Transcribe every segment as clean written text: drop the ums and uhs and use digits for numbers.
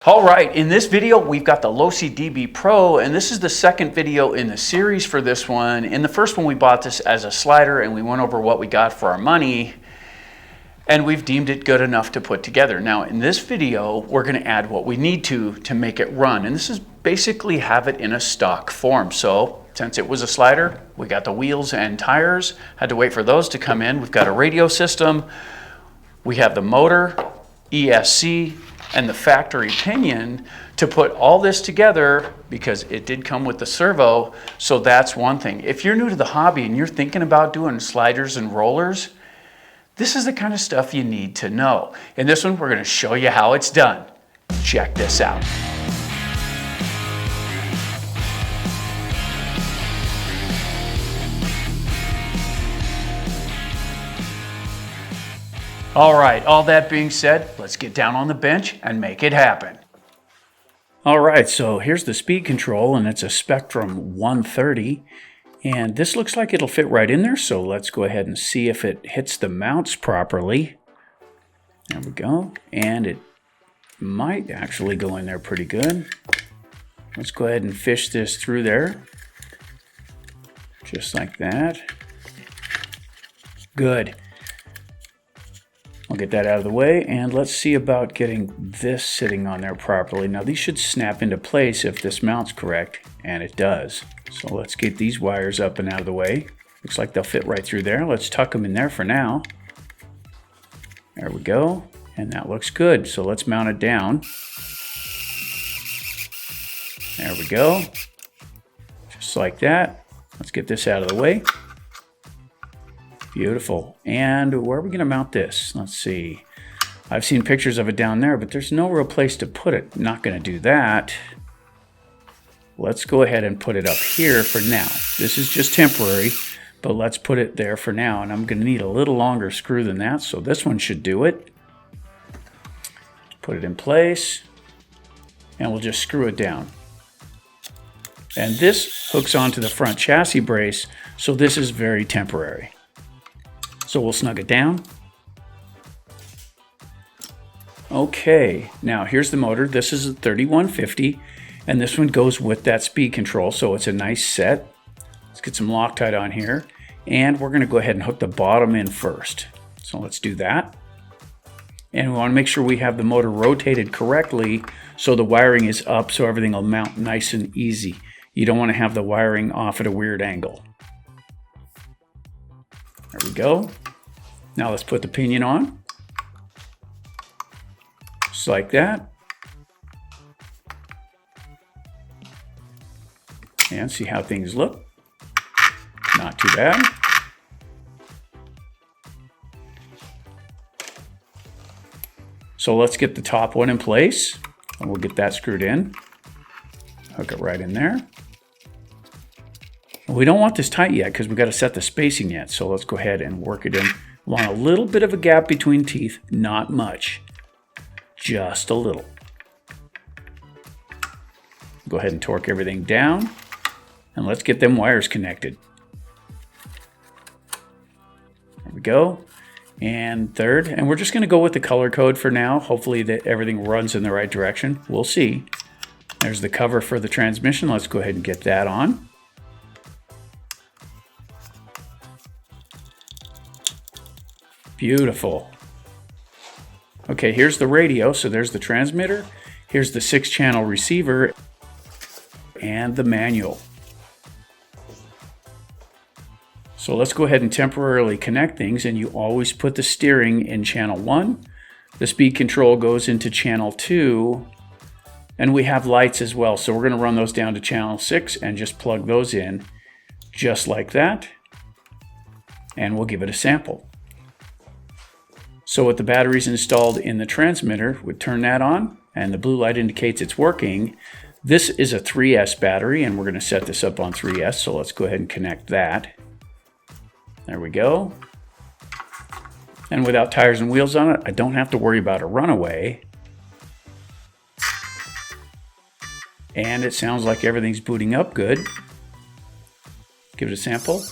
All right, in this video, we've got the Losi DB Pro, and this is the second video in the series for this one. In the first one, we bought this as a slider, and we went over what we got for our money, and we've deemed it good enough to put together. Now, in this video, we're gonna add what we need to make it run, and this is basically have it in a stock form. So, since it was a slider, we got the wheels and tires, had to wait for those to come in. We've got a radio system, we have the motor, ESC, and the factory pinion to put all this together, because it did come with the servo. So that's one thing. If you're new to the hobby and you're thinking about doing sliders and rollers, this is the kind of stuff you need to know. In this one, we're going to show you how it's done. Check this out. All right, all that being said, let's get down on the bench and make it happen. All right, so here's the speed control, and it's a Spectrum 130. And this looks like it'll fit right in there, so let's go ahead and see if it hits the mounts properly. There we go, and it might actually go in there pretty good. Let's go ahead and fish this through there. Just like that. Good. I'll get that out of the way, and let's see about getting this sitting on there properly. Now these should snap into place if this mount's correct, and it does. So let's get these wires up and out of the way. Looks like they'll fit right through there. Let's tuck them in there for now. There we go, and that looks good. So let's mount it down. There we go, just like that. Let's get this out of the way. Beautiful. And where are we going to mount this? Let's see. I've seen pictures of it down there, but there's no real place to put it. Not going to do that. Let's go ahead and put it up here for now. This is just temporary, but let's put it there for now. And I'm going to need a little longer screw than that, so this one should do it. Put it in place, and we'll just screw it down. And this hooks onto the front chassis brace, so this is very temporary. So we'll snug it down. Okay, now here's the motor. This is a 3150, and this one goes with that speed control, so it's a nice set. Let's get some Loctite on here, and we're gonna go ahead and hook the bottom in first. So let's do that. And we wanna make sure we have the motor rotated correctly so the wiring is up so everything will mount nice and easy. You don't wanna have the wiring off at a weird angle. There we go. Now let's put the pinion on. Just like that. And see how things look. Not too bad. So let's get the top one in place, and we'll get that screwed in. Hook it right in there. We don't want this tight yet because we've got to set the spacing yet. So let's go ahead and work it in. We want a little bit of a gap between teeth, not much, just a little. Go ahead and torque everything down, and let's get them wires connected. There we go. And third, and we're just going to go with the color code for now. Hopefully that everything runs in the right direction. We'll see. There's the cover for the transmission. Let's go ahead and get that on. Beautiful. Okay, here's the radio. So there's the transmitter. Here's the 6-channel receiver and the manual. So let's go ahead and temporarily connect things, and you always put the steering in channel 1. The speed control goes into channel 2, and we have lights as well. So we're going to run those down to channel 6 and just plug those in just like that. And we'll give it a sample. So with the batteries installed in the transmitter, we'd turn that on, and the blue light indicates it's working. This is a 3S battery, and we're going to set this up on 3S, so let's go ahead and connect that. There we go. And without tires and wheels on it, I don't have to worry about a runaway. And it sounds like everything's booting up good. Give it a sample.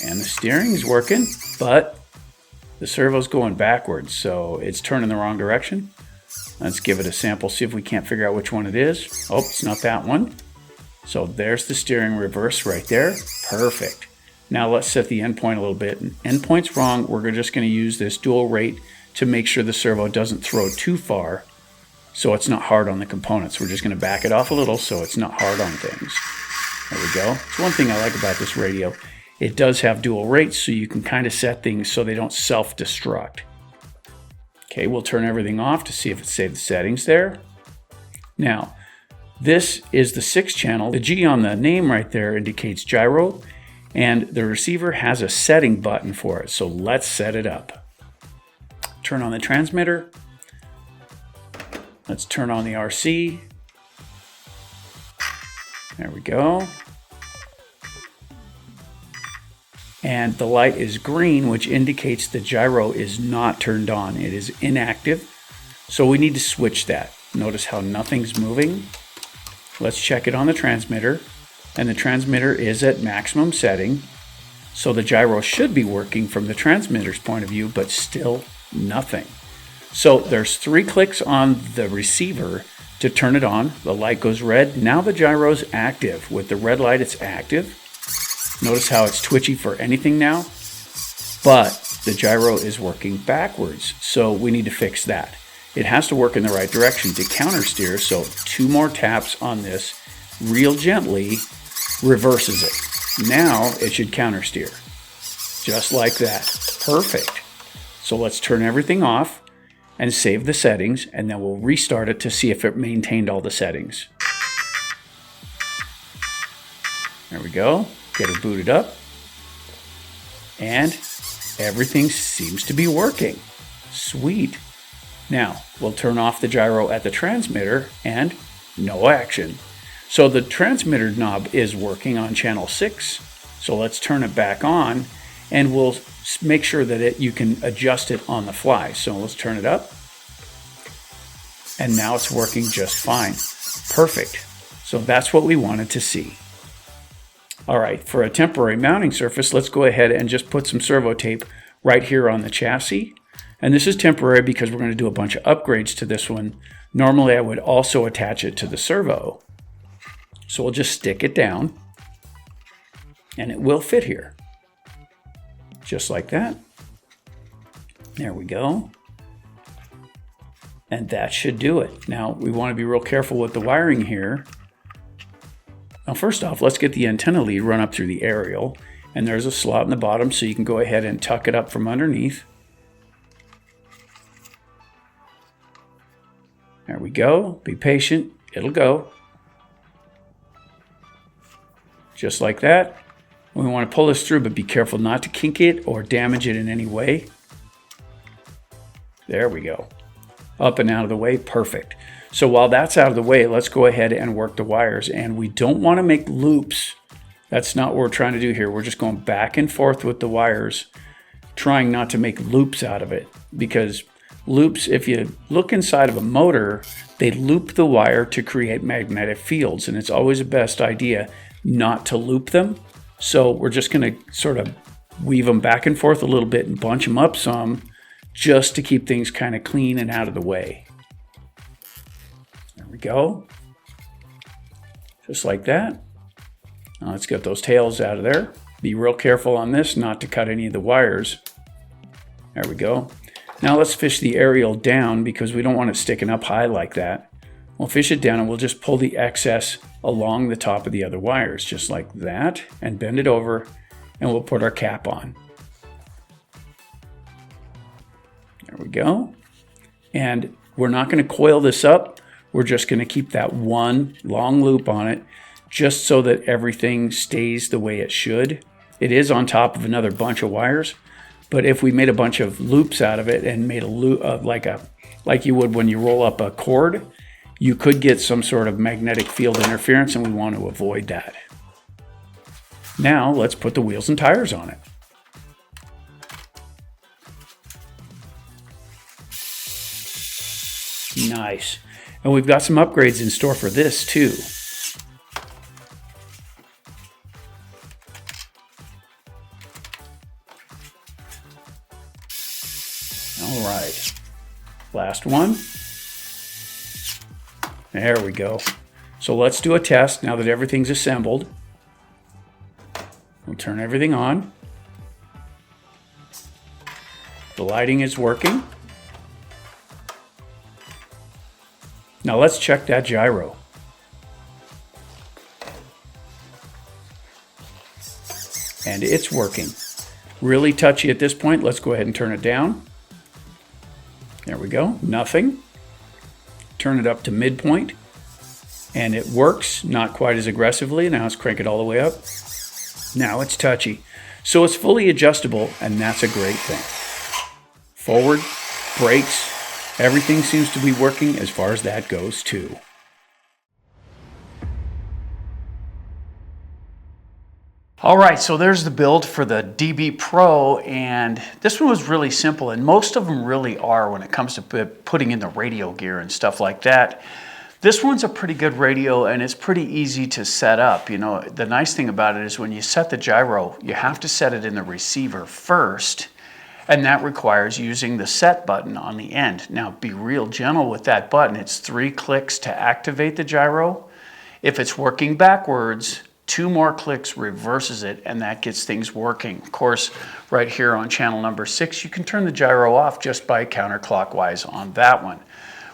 And the steering's working, but the servo's going backwards, so it's turning the wrong direction. Let's give it a sample, see if we can't figure out which one it is. Oh, it's not that one. So there's the steering reverse right there. Perfect. Now let's set the endpoint a little bit. Endpoint's wrong. We're just going to use this dual rate to make sure the servo doesn't throw too far, so it's not hard on the components. We're just going to back it off a little so it's not hard on things. There we go. It's one thing I like about this radio. It does have dual rates, so you can kind of set things so they don't self-destruct. Okay, we'll turn everything off to see if it saved the settings there. Now, this is the 6 channel. The G on the name right there indicates gyro, and the receiver has a setting button for it. So let's set it up. Turn on the transmitter. Let's turn on the RC. There we go. And the light is green, which indicates the gyro is not turned on. It is inactive. So we need to switch that. Notice how nothing's moving. Let's check it on the transmitter. And the transmitter is at maximum setting. So the gyro should be working from the transmitter's point of view, but still nothing. So there's 3 clicks on the receiver to turn it on. The light goes red. Now the gyro's active. With the red light, it's active. Notice how it's twitchy for anything now, but the gyro is working backwards. So we need to fix that. It has to work in the right direction to counter steer. So 2 more taps on this real gently reverses it. Now it should counter steer just like that. Perfect. So let's turn everything off and save the settings, and then we'll restart it to see if it maintained all the settings. There we go. Get it booted up, and everything seems to be working. Sweet. Now we'll turn off the gyro at the transmitter, and no action. So the transmitter knob is working on channel 6. So let's turn it back on, and we'll make sure that you can adjust it on the fly. So let's turn it up, and now it's working just fine. Perfect. So that's what we wanted to see. All right, for a temporary mounting surface, let's go ahead and just put some servo tape right here on the chassis. And this is temporary because we're going to do a bunch of upgrades to this one. Normally, I would also attach it to the servo. So we'll just stick it down, and it will fit here. Just like that. There we go. And that should do it. Now, we want to be real careful with the wiring here. Now, first off, let's get the antenna lead run up through the aerial. And there's a slot in the bottom, so you can go ahead and tuck it up from underneath. There we go. Be patient. It'll go. Just like that. We want to pull this through, but be careful not to kink it or damage it in any way. There we go. Up and out of the way. Perfect. So while that's out of the way, let's go ahead and work the wires. And we don't want to make loops. That's not what we're trying to do here. We're just going back and forth with the wires, trying not to make loops out of it. Because loops, if you look inside of a motor, they loop the wire to create magnetic fields. And it's always the best idea not to loop them. So we're just going to sort of weave them back and forth a little bit and bunch them up some, just to keep things kind of clean and out of the way. There we go. Just like that. Now let's get those tails out of there. Be real careful on this not to cut any of the wires. There we go. Now let's fish the aerial down because we don't want it sticking up high like that. We'll fish it down and we'll just pull the excess along the top of the other wires, just like that, and bend it over, and we'll put our cap on. There we go. And we're not going to coil this up. We're just going to keep that one long loop on it, just so that everything stays the way it should. It is on top of another bunch of wires, but if we made a bunch of loops out of it and made a loop like you would when you roll up a cord, you could get some sort of magnetic field interference, and we want to avoid that. Now let's put the wheels and tires on it. Nice. And we've got some upgrades in store for this too. All right. Last one. There we go. So let's do a test now that everything's assembled. We'll turn everything on. The lighting is working. Now let's check that gyro. And it's working. Really touchy at this point. Let's go ahead and turn it down. There we go, nothing. Turn it up to midpoint. And it works, not quite as aggressively. Now let's crank it all the way up. Now it's touchy. So it's fully adjustable, and that's a great thing. Forward, brakes, everything seems to be working as far as that goes too. All right, so there's the build for the DB Pro, and this one was really simple, and most of them really are when it comes to putting in the radio gear and stuff like that. This one's a pretty good radio, and it's pretty easy to set up. You know, the nice thing about it is when you set the gyro, you have to set it in the receiver first, and that requires using the set button on the end. Now, be real gentle with that button. It's 3 clicks to activate the gyro. If it's working backwards, 2 more clicks reverses it, and that gets things working. Of course, right here on channel number 6, you can turn the gyro off just by counterclockwise on that one.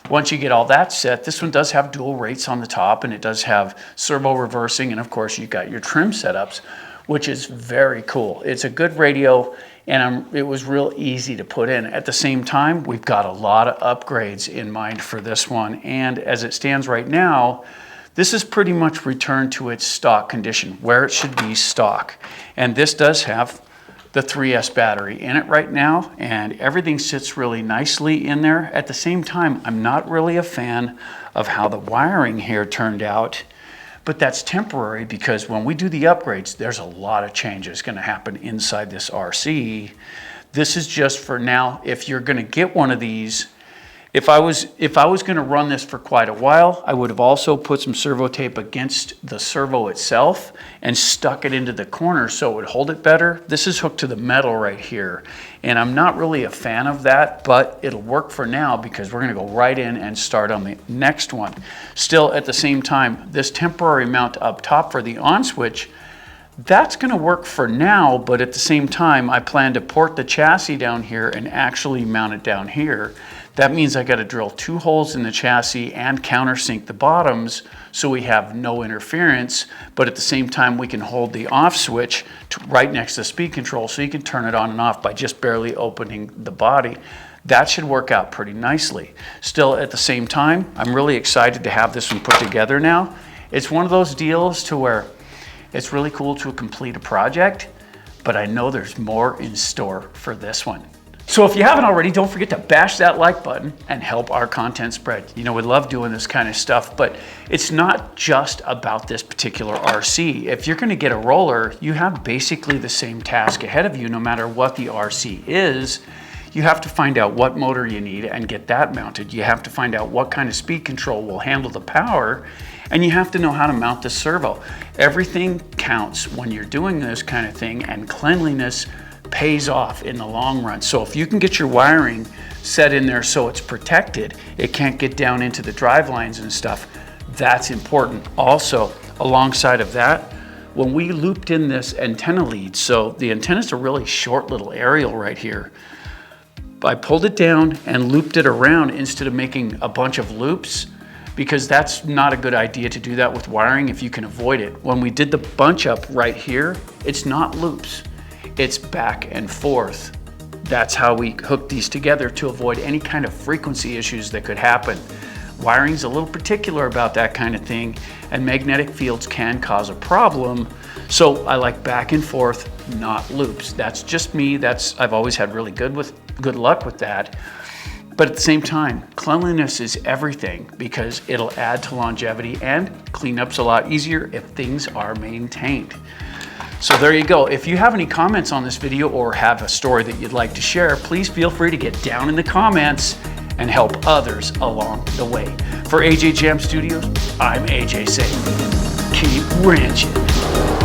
Once you get all that set, this one does have dual rates on the top, and it does have servo reversing, and of course you've got your trim setups, which is very cool. It's a good radio, and it was real easy to put in. At the same time, we've got a lot of upgrades in mind for this one, and as it stands right now, this is pretty much returned to its stock condition, where it should be stock. And this does have the 3S battery in it right now, and everything sits really nicely in there. At the same time, I'm not really a fan of how the wiring here turned out, but that's temporary because when we do the upgrades, there's a lot of changes going to happen inside this RC. This is just for now. If you're going to get one of these, if I was going to run this for quite a while, I would have also put some servo tape against the servo itself and stuck it into the corner so it would hold it better. This is hooked to the metal right here, and I'm not really a fan of that, but it'll work for now because we're going to go right in and start on the next one. Still, at the same time, this temporary mount up top for the on switch, that's going to work for now, but at the same time, I plan to port the chassis down here and actually mount it down here. That means I got to drill 2 holes in the chassis and countersink the bottoms so we have no interference, but at the same time we can hold the off switch right next to the speed control so you can turn it on and off by just barely opening the body. That should work out pretty nicely. Still, at the same time, I'm really excited to have this one put together now. It's one of those deals to where it's really cool to complete a project, but I know there's more in store for this one. So if you haven't already, don't forget to bash that like button and help our content spread. You know, we love doing this kind of stuff, but it's not just about this particular RC. If you're going to get a roller, you have basically the same task ahead of you no matter what the RC is. You have to find out what motor you need and get that mounted. You have to find out what kind of speed control will handle the power, and you have to know how to mount the servo. Everything counts when you're doing this kind of thing, and cleanliness pays off in the long run. So if you can get your wiring set in there so it's protected, it can't get down into the drive lines and stuff, that's important. Also, alongside of that, when we looped in this antenna lead, so the antenna's a really short little aerial right here, I pulled it down and looped it around instead of making a bunch of loops, because that's not a good idea to do that with wiring if you can avoid it. When we did the bunch up right here, it's not loops, it's back and forth. That's how we hooked these together to avoid any kind of frequency issues that could happen. Wiring's a little particular about that kind of thing, and magnetic fields can cause a problem. So I like back and forth, not loops. That's just me. I've always had really good luck with that. But at the same time, cleanliness is everything because it'll add to longevity, and cleanup's a lot easier if things are maintained. So there you go. If you have any comments on this video or have a story that you'd like to share, please feel free to get down in the comments and help others along the way. For AJ Jam Studios, I'm AJ saying, keep ranching.